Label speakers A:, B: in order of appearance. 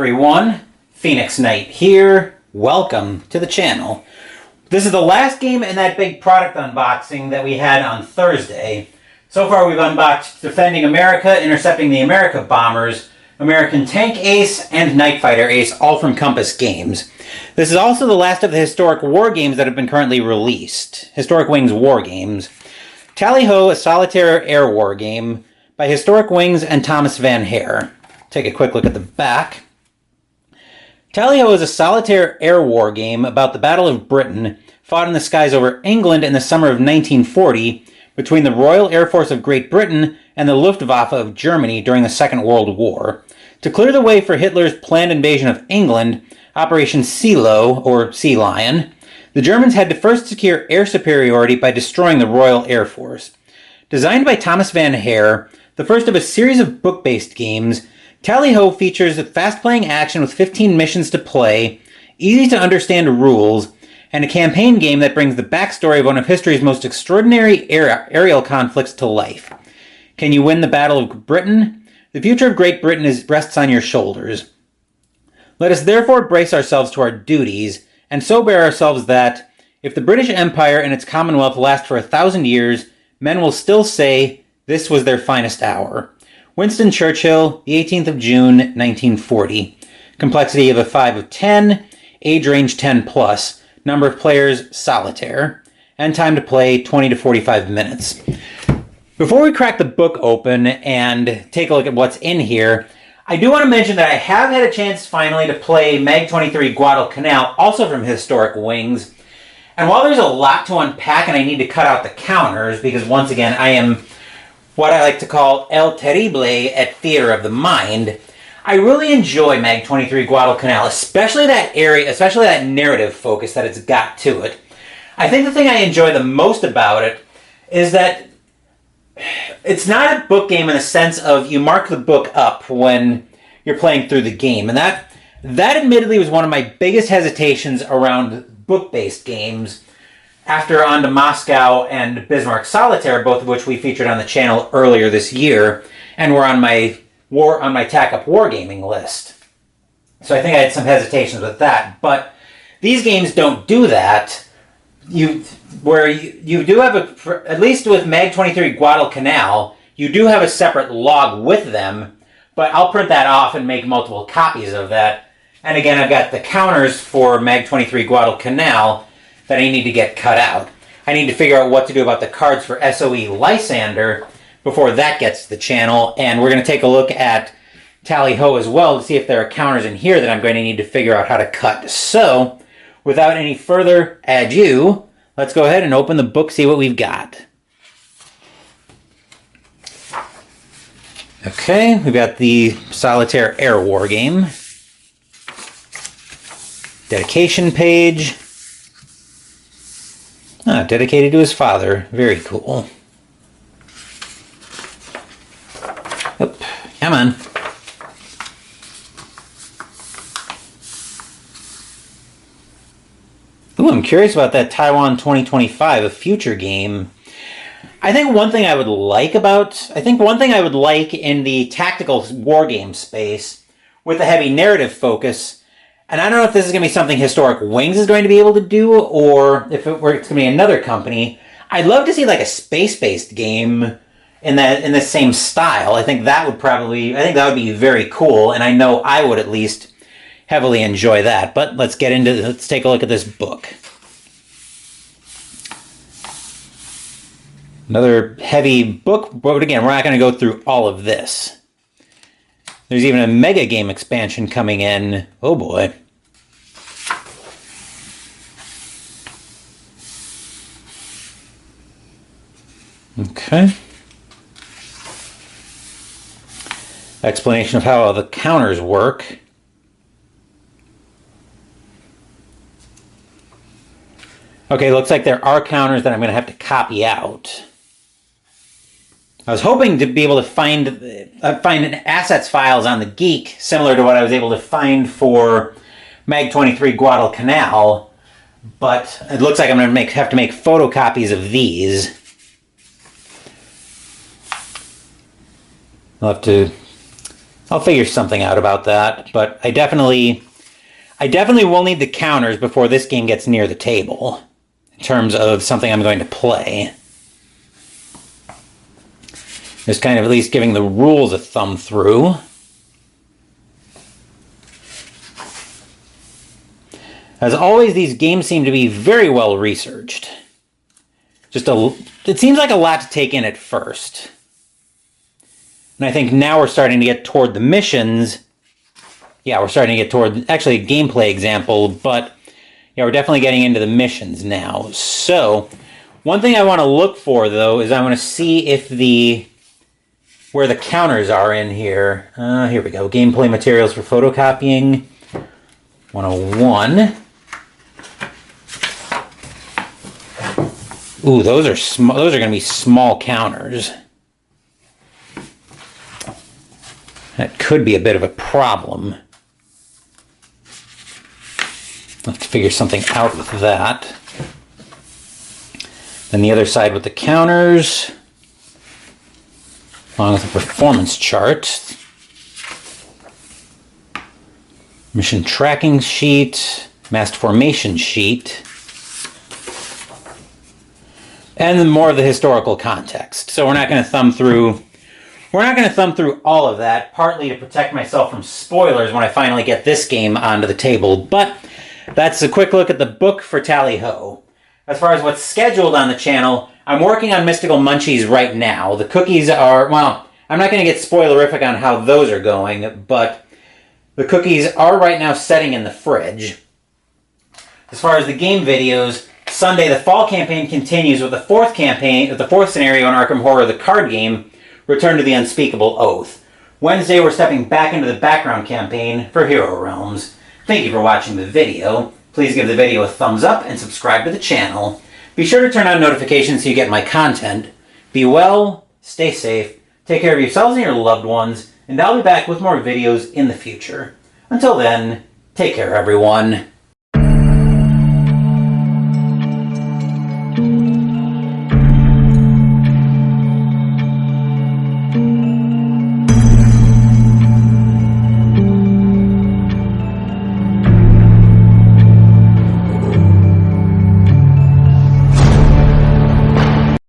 A: everyone, Phoenix Knight here. Welcome to the channel. This is the last game in that big product unboxing that we had on Thursday. So far we've unboxed Defending America, Intercepting the America Bombers, American Tank Ace, and Night Fighter Ace, all from Compass Games. This is also the last of the Historic War games that have been currently released. Historic Wings War games. Tally Ho, a solitaire air war game by Historic Wings and Thomas Van Hare. Take a quick look at the back. Tally Ho is a solitaire air war game about the Battle of Britain, fought in the skies over England in the summer of 1940 between the Royal Air Force of Great Britain and the Luftwaffe of Germany during the Second World War. To clear the way for Hitler's planned invasion of England, Operation Sealo, or Sea Lion, the Germans had to first secure air superiority by destroying the Royal Air Force. Designed by Thomas Van Hare, the first of a series of book-based games, Tally Ho features fast-playing action with 15 missions to play, easy-to-understand rules, and a campaign game that brings the backstory of one of history's most extraordinary aerial conflicts to life. Can you win the Battle of Britain? The future of Great Britain rests on your shoulders. Let us therefore brace ourselves to our duties, and so bear ourselves that, if the British Empire and its Commonwealth last for 1,000 years, men will still say, this was their finest hour. Winston Churchill, the 18th of June, 1940. Complexity of a 5 of 10, age range 10 plus, number of players solitaire, and time to play 20 to 45 minutes. Before we crack the book open and take a look at what's in here, I do want to mention that I have had a chance finally to play Mag-23 Guadalcanal, also from Historic Wings. And while there's a lot to unpack and I need to cut out the counters, because once again I am what I like to call El Terrible at Theater of the Mind, I really enjoy Mag-23 Guadalcanal, especially that area, especially that narrative focus that it's got to it. I think the thing I enjoy the most about it is that it's not a book game in the sense of you mark the book up when you're playing through the game. And that admittedly was one of my biggest hesitations around book-based games after On to Moscow and Bismarck Solitaire, both of which we featured on the channel earlier this year, and were on my TAC-UP Wargaming list. So I think I had some hesitations with that. But these games don't do that. You do have at least with Mag-23 Guadalcanal, you do have a separate log with them, but I'll print that off and make multiple copies of that. And again, I've got the counters for Mag-23 Guadalcanal that I need to get cut out. I need to figure out what to do about the cards for SOE Lysander before that gets to the channel, and we're going to take a look at Tally Ho as well to see if there are counters in here that I'm going to need to figure out how to cut. So, without any further ado, let's go ahead and open the book, see what we've got. Okay, we've got the Solitaire Air War game. Dedication page. Dedicated to his father. Very cool. Oop, come on. Ooh, I'm curious about that Taiwan 2025, a future game. I think one thing I would like in the tactical war game space with a heavy narrative focus, and I don't know if this is going to be something Historic Wings is going to be able to do, or if it's going to be another company. I'd love to see like a space-based game in the same style. I think that would be very cool, and I know I would at least heavily enjoy that. But let's take a look at this book. Another heavy book, but again, we're not going to go through all of this. There's even a mega game expansion coming in. Oh boy. Okay. Explanation of how the counters work. Okay, looks like there are counters that I'm going to have to copy out. I was hoping to be able to find assets files on the Geek, similar to what I was able to find for Mag-23 Guadalcanal, but it looks like I'm going to have to make photocopies of these. I'll have to I'll figure something out about that, but I definitely will need the counters before this game gets near the table, in terms of something I'm going to play. Just kind of at least giving the rules a thumb through. As always, these games seem to be very well researched. It seems like a lot to take in at first. And I think now we're starting to get toward the missions. Yeah, we're starting to get toward, actually, a gameplay example, but yeah, we're definitely getting into the missions now. So, one thing I want to look for, though, is I want to see if where the counters are in here. Here we go. Gameplay materials for photocopying. 101. Ooh, those are small. Those are going to be small counters. That could be a bit of a problem. I'll have to figure something out with that. Then the other side with the counters, along with the performance chart. Mission tracking sheet, masked formation sheet, and then more of the historical context. So we're not going to thumb through all of that, partly to protect myself from spoilers when I finally get this game onto the table, but that's a quick look at the book for Tally Ho. As far as what's scheduled on the channel, I'm working on Mystical Munchies right now. The cookies are, well, I'm not going to get spoilerific on how those are going, but the cookies are right now setting in the fridge. As far as the game videos, Sunday the fall campaign continues with the fourth scenario in Arkham Horror, the card game, Return to the Unspeakable Oath. Wednesday we're stepping back into the background campaign for Hero Realms. Thank you for watching the video. Please give the video a thumbs up and subscribe to the channel. Be sure to turn on notifications so you get my content. Be well, stay safe, take care of yourselves and your loved ones, and I'll be back with more videos in the future. Until then, take care everyone.